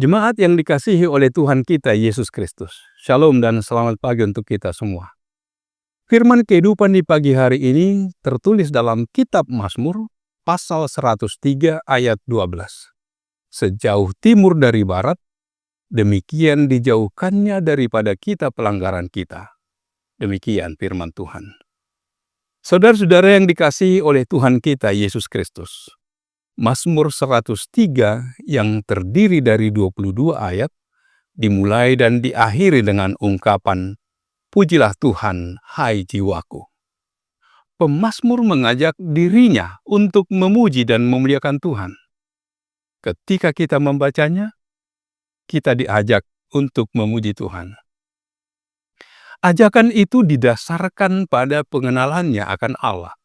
Jemaat yang dikasihi oleh Tuhan kita Yesus Kristus. Shalom dan selamat pagi untuk kita semua. Firman kehidupan di pagi hari ini tertulis dalam kitab Mazmur pasal 103 ayat 12. Sejauh timur dari barat, demikian dijauhkannya daripada kita pelanggaran kita. Demikian firman Tuhan. Saudara-saudara yang dikasihi oleh Tuhan kita Yesus Kristus. Mazmur 103 yang terdiri dari 22 ayat dimulai dan diakhiri dengan ungkapan, "Pujilah Tuhan, hai jiwaku." Pemazmur mengajak dirinya untuk memuji dan memuliakan Tuhan. Ketika kita membacanya, kita diajak untuk memuji Tuhan. Ajakan itu didasarkan pada pengenalannya akan Allah.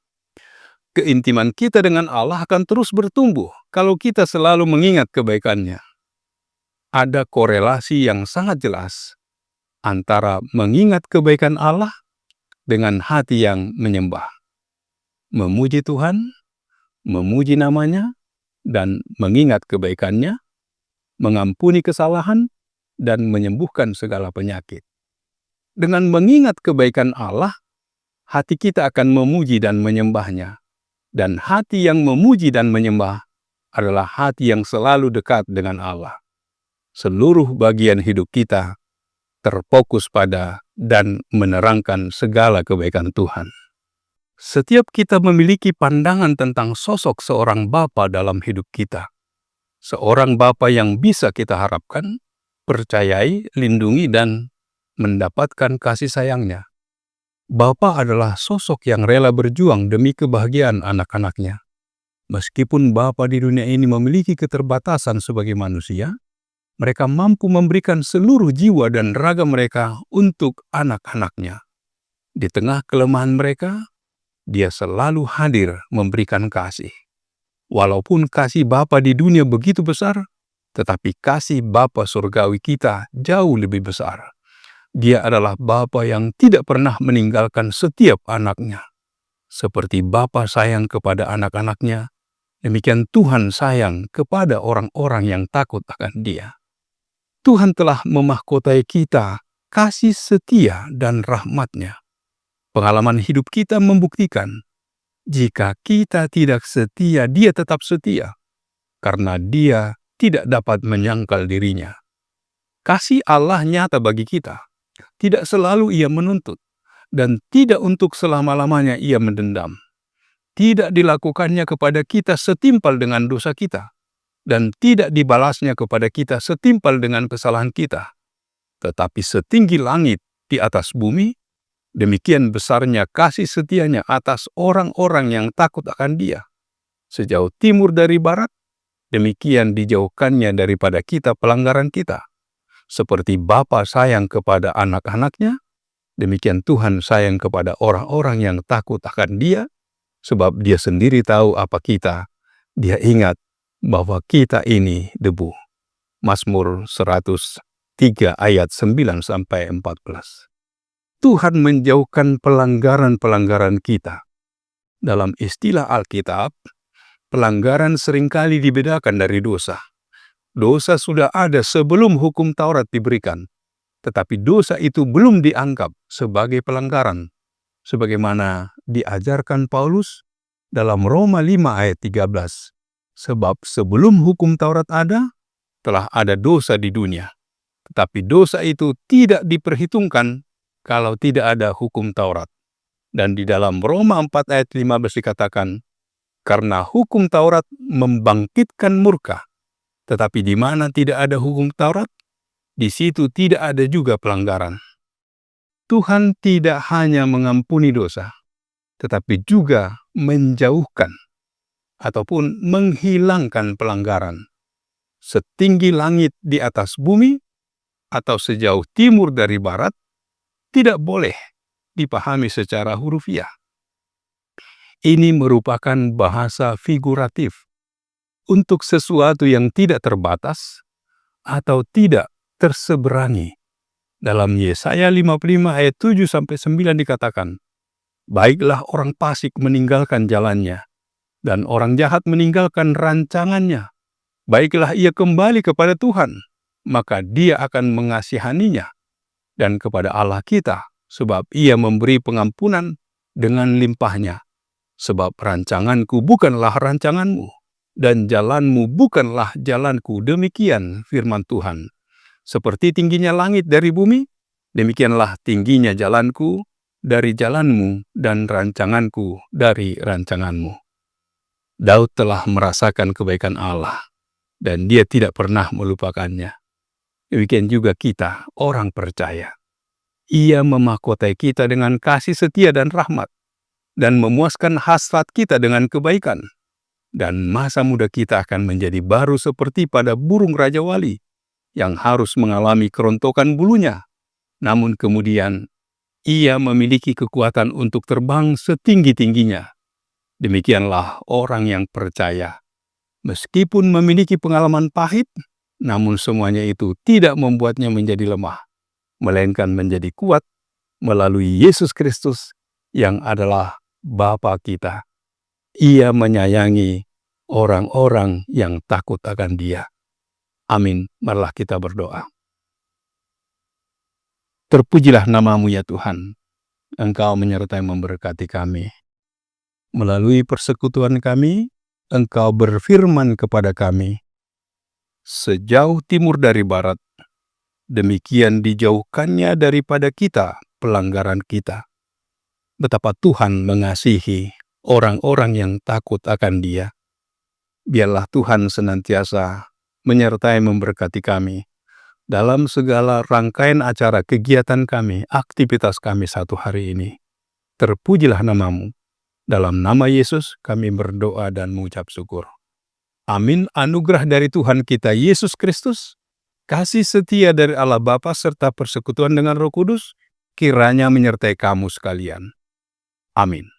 Keintiman kita dengan Allah akan terus bertumbuh kalau kita selalu mengingat kebaikannya. Ada korelasi yang sangat jelas antara mengingat kebaikan Allah dengan hati yang menyembah. Memuji Tuhan, memuji namanya, dan mengingat kebaikannya, mengampuni kesalahan, dan menyembuhkan segala penyakit. Dengan mengingat kebaikan Allah, hati kita akan memuji dan menyembahnya. Dan hati yang memuji dan menyembah adalah hati yang selalu dekat dengan Allah. Seluruh bagian hidup kita terfokus pada dan menerangkan segala kebaikan Tuhan. Setiap kita memiliki pandangan tentang sosok seorang bapa dalam hidup kita. Seorang bapa yang bisa kita harapkan, percayai, lindungi, dan mendapatkan kasih sayangnya. Bapa adalah sosok yang rela berjuang demi kebahagiaan anak-anaknya. Meskipun bapa di dunia ini memiliki keterbatasan sebagai manusia, mereka mampu memberikan seluruh jiwa dan raga mereka untuk anak-anaknya. Di tengah kelemahan mereka, Dia selalu hadir memberikan kasih. Walaupun kasih Bapa di dunia begitu besar, tetapi kasih Bapa surgawi kita jauh lebih besar. Dia adalah Bapa yang tidak pernah meninggalkan setiap anaknya. Seperti Bapa sayang kepada anak-anaknya, demikian Tuhan sayang kepada orang-orang yang takut akan Dia. Tuhan telah memahkotai kita kasih setia dan rahmat-Nya. Pengalaman hidup kita membuktikan, jika kita tidak setia, Dia tetap setia, karena Dia tidak dapat menyangkal dirinya. Kasih Allah nyata bagi kita. Tidak selalu Ia menuntut, dan tidak untuk selama-lamanya Ia mendendam. Tidak dilakukannya kepada kita setimpal dengan dosa kita, dan tidak dibalasnya kepada kita setimpal dengan kesalahan kita. Tetapi setinggi langit di atas bumi, demikian besarnya kasih setianya atas orang-orang yang takut akan Dia. Sejauh timur dari barat, demikian dijauhkannya daripada kita pelanggaran kita. Seperti Bapa sayang kepada anak-anaknya, demikian Tuhan sayang kepada orang-orang yang takut akan Dia, sebab Dia sendiri tahu apa kita. Dia ingat bahwa kita ini debu. Mazmur 103 ayat 9-14. Tuhan menjauhkan pelanggaran-pelanggaran kita. Dalam istilah Alkitab, pelanggaran seringkali dibedakan dari dosa. Dosa sudah ada sebelum hukum Taurat diberikan, tetapi dosa itu belum dianggap sebagai pelanggaran, sebagaimana diajarkan Paulus dalam Roma 5 ayat 13. Sebab sebelum hukum Taurat ada, telah ada dosa di dunia. Tetapi dosa itu tidak diperhitungkan kalau tidak ada hukum Taurat. Dan di dalam Roma 4 ayat 15 dikatakan, karena hukum Taurat membangkitkan murka, tetapi di mana tidak ada hukum Taurat, di situ tidak ada juga pelanggaran. Tuhan tidak hanya mengampuni dosa, tetapi juga menjauhkan ataupun menghilangkan pelanggaran. Setinggi langit di atas bumi atau sejauh timur dari barat tidak boleh dipahami secara hurufiah. Ini merupakan bahasa figuratif untuk sesuatu yang tidak terbatas atau tidak terseberangi. Dalam Yesaya 55 ayat 7-9 dikatakan, baiklah orang fasik meninggalkan jalannya, dan orang jahat meninggalkan rancangannya. Baiklah ia kembali kepada Tuhan, maka Dia akan mengasihaninya, dan kepada Allah kita, sebab Ia memberi pengampunan dengan limpahnya. Sebab rancanganku bukanlah rancanganmu, dan jalanmu bukanlah jalanku. Demikian firman Tuhan. Seperti tingginya langit dari bumi, demikianlah tingginya jalanku dari jalanmu, dan rancanganku dari rancanganmu. Daud telah merasakan kebaikan Allah, dan dia tidak pernah melupakannya. Demikian juga kita, orang percaya. Ia memahkotai kita dengan kasih setia dan rahmat, dan memuaskan hasrat kita dengan kebaikan. Dan masa muda kita akan menjadi baru seperti pada burung Raja Wali yang harus mengalami kerontokan bulunya. Namun kemudian, ia memiliki kekuatan untuk terbang setinggi-tingginya. Demikianlah orang yang percaya. Meskipun memiliki pengalaman pahit, namun semuanya itu tidak membuatnya menjadi lemah, melainkan menjadi kuat melalui Yesus Kristus yang adalah Bapa kita. Ia menyayangi orang-orang yang takut akan Dia. Amin. Marilah kita berdoa. Terpujilah nama-Mu ya Tuhan. Engkau menyertai memberkati kami. Melalui persekutuan kami, Engkau berfirman kepada kami, sejauh timur dari barat, demikian dijauhkannya daripada kita pelanggaran kita. Betapa Tuhan mengasihi orang-orang yang takut akan Dia. Biarlah Tuhan senantiasa menyertai memberkati kami dalam segala rangkaian acara kegiatan kami, aktivitas kami satu hari ini. Terpujilah nama-Mu. Dalam nama Yesus kami berdoa dan mengucap syukur. Amin. Anugerah dari Tuhan kita Yesus Kristus, kasih setia dari Allah Bapa serta persekutuan dengan Roh Kudus, kiranya menyertai kamu sekalian. Amin.